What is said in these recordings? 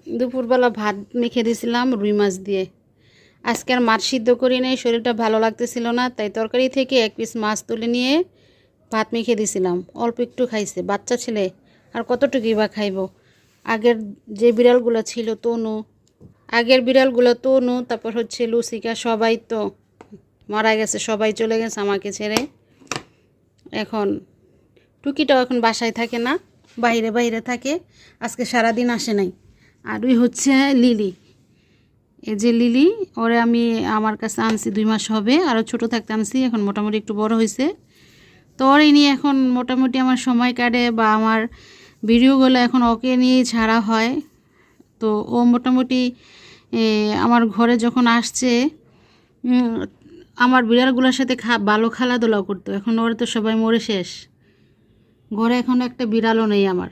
দুপুরবেলা ভাত মেখে দিয়েছিলাম রুই মাছ দিয়ে। আজকে আর মাছ সিদ্ধ করি নাই, শরীরটা ভালো লাগতেছিল না, তাই তরকারি থেকে এক পিস মাছ তুলে নিয়ে ভাত মেখে দিয়েছিলাম। অল্প একটু খাইছে, বাচ্চা ছেলে আর কতটুকুই বা খাইব। আগের যে বিড়ালগুলো ছিল তনু, তারপর হচ্ছে লুসিকা, সবাই তো মারা গেছে, সবাই চলে গেছে আমাকে ছেড়ে। এখন টুকিটাও এখন বাসায় থাকে না, বাইরে বাইরে থাকে, আজকে সারাদিন আসে নাই। আর ওই হচ্ছে লিলি, এই যে লিলি, ওরে আমি আমার কাছে আনছি 2 মাস হবে, আরও ছোটো থাকতে আনছি, এখন মোটামুটি একটু বড় হয়েছে। তো ওরে নিয়ে এখন মোটামুটি আমার সময় কাটে, বা আমার ভিডিওগুলো এখন ওকে নিয়েই ছাড়া হয়। তো ও মোটামুটি আমার ঘরে যখন আসছে, আমার বিড়ালগুলোর সাথে ভালো খেলাধুলাও করতো। এখন ওরা তো সবাই মরে শেষ, ঘরে এখন একটা বিড়ালও নেই আমার।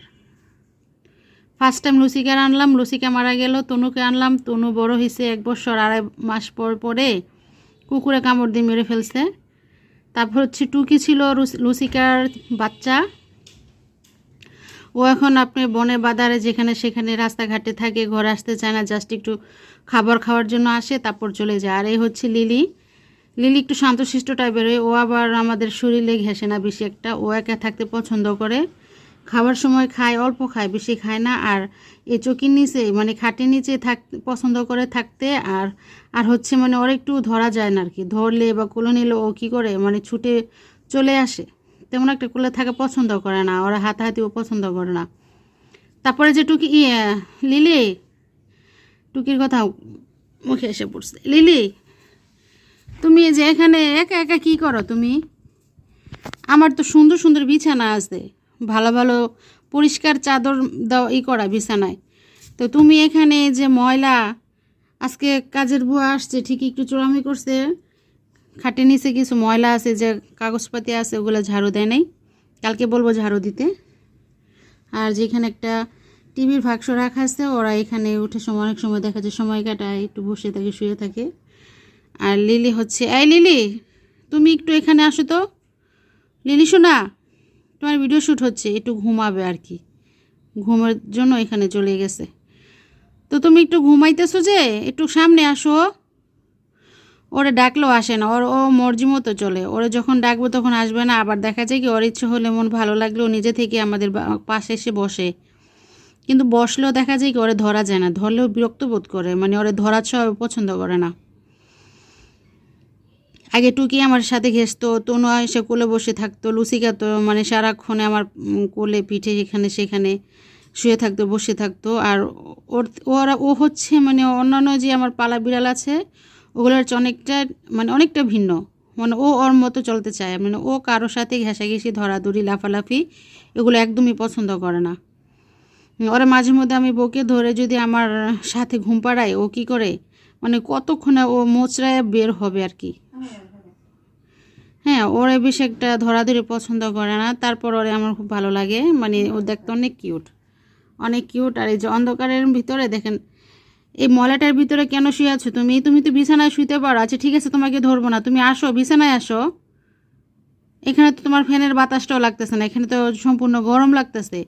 ফার্স্ট টাইম লুসিকে আনলাম, লুসিকা মারা গেল। তনুকে আনলাম, তনু বড় হয়েছে 1 বছর 2.5 মাস পরে কুকুরে কামড় দিয়ে মেরে ফেলছে। তারপর হচ্ছে টুকি ছিল লুসিকার বাচ্চা, ও এখন আপনি বনে বাজারে যেখানে সেখানে রাস্তাঘাটে থাকে, ঘরে আসতে চায় না, জাস্ট একটু খাবার খাওয়ার জন্য আসে, তারপর চলে যায়। আর এই হচ্ছে লিলি, লিলি একটু শান্তশিষ্ট টাইপের, ও আবার আমাদের শরীরে ঘেঁষে না বেশি একটা, ও একা থাকতে পছন্দ করে, খাবার সময় খায়, অল্প খায়, বেশি খায় না। আর এই চকির নিচে মানে খাটের নিচে থাকতে পছন্দ করে থাকতে। আর আর হচ্ছে মানে ওর একটু ধরা যায় না আর কি, ধরলে বা কোলে নিলে ও কী করে মানে ছুটে চলে আসে, তেমন একটা কোলে থাকা পছন্দ করে না, ওরা হাতাহাতিও পছন্দ করে না। তারপরে যে টুকি লিলি, টুকির কথা মুখে এসে পড়ছে। লিলি, তুমি যে এখানে একা একা কী করো তুমি? আমার তো সুন্দর সুন্দর বিছানা আছে, ভালো ভালো পরিষ্কার চাদর দাও করা বিছানায়, তো তুমি এখানে যে ময়লা, আজকে কাজের বুয়া আসছে ঠিকই, একটু চোরামি করছে, খাটের নিচে কিছু ময়লা আছে, যে কাগজপাতি আছে, ওগুলো ঝাড়ু দেয় নাই, কালকে বলবো ঝাড়ু দিতে। আর যেখানে একটা টিভির বাক্স রাখা আছে, ওরা এখানে উঠে অনেক সময় দেখা যায় সময় কাটায়, একটু বসে থাকে, শুয়ে থাকে। আর লিলি হচ্ছে, এই লিলি, তুমি একটু এখানে আসো তো। লিলি শোনা, তোমার ভিডিও শ্যুট হচ্ছে, একটু ঘুমাবে আর কি, ঘুমের জন্য এখানে চলে গেছে। তো তুমি একটু ঘুমাইতেছো যে, একটু সামনে আসো। ওরে ডাকলেও আসে না, ও মর্জি মতো চলে, ওরে যখন ডাকবো তখন আসবে না। আবার দেখা যায় কি, ওর ইচ্ছে হলে, মন ভালো লাগলেও নিজে থেকে আমাদের পাশে এসে বসে, কিন্তু বসলেও দেখা যায় কি ওরে ধরা যায় না, ধরলেও বিরক্ত বোধ করে, মানে ওরে ধরা ছোঁয়া পছন্দ করে না। আগে টুকি আমার সাথে ঘেসতো, তনু এসে কোলে বসে থাকতো, লুসিকা তো মানে সারাক্ষণে আমার কোলে পিঠে এখানে সেখানে শুয়ে থাকতো, বসে থাকতো। আর ও হচ্ছে মানে অন্যান্য যে আমার পালা বিড়াল আছে ওগুলোর অনেকটা মানে অনেকটা ভিন্ন, মানে ও ওর মতো চলতে চায়, মানে ও কারোর সাথে ঘেঁষাঘেঁষি, ধরাধরি, লাফালাফি এগুলো একদমই পছন্দ করে না। ওরা মাঝে মধ্যে আমি বকে ধরে যদি আমার সাথে ঘুম পাড়াই, ও কী করে মানে কতক্ষণে ও মোচড়ায় বের হবে আর কি। হ্যাঁ, ওরে বেশি একটা ধরাধরি পছন্দ করে না, তারপর ওরে আমার খুব ভালো লাগে, মানে ও দেখতে অনেক কিউট, অনেক কিউট। আর এই যে অন্ধকারের ভিতরে দেখেন, এই ময়লাটার ভিতরে কেন শুয়ে আছো তুমি? তুমি তো বিছানায় শুইতে পারো। আচ্ছা ঠিক আছে, তোমাকে ধরবো না, তুমি আসো, বিছানায় আসো। এখানে তো তোমার ফ্যানের বাতাসটাও লাগতেছে না, এখানে তো সম্পূর্ণ গরম লাগতেছে।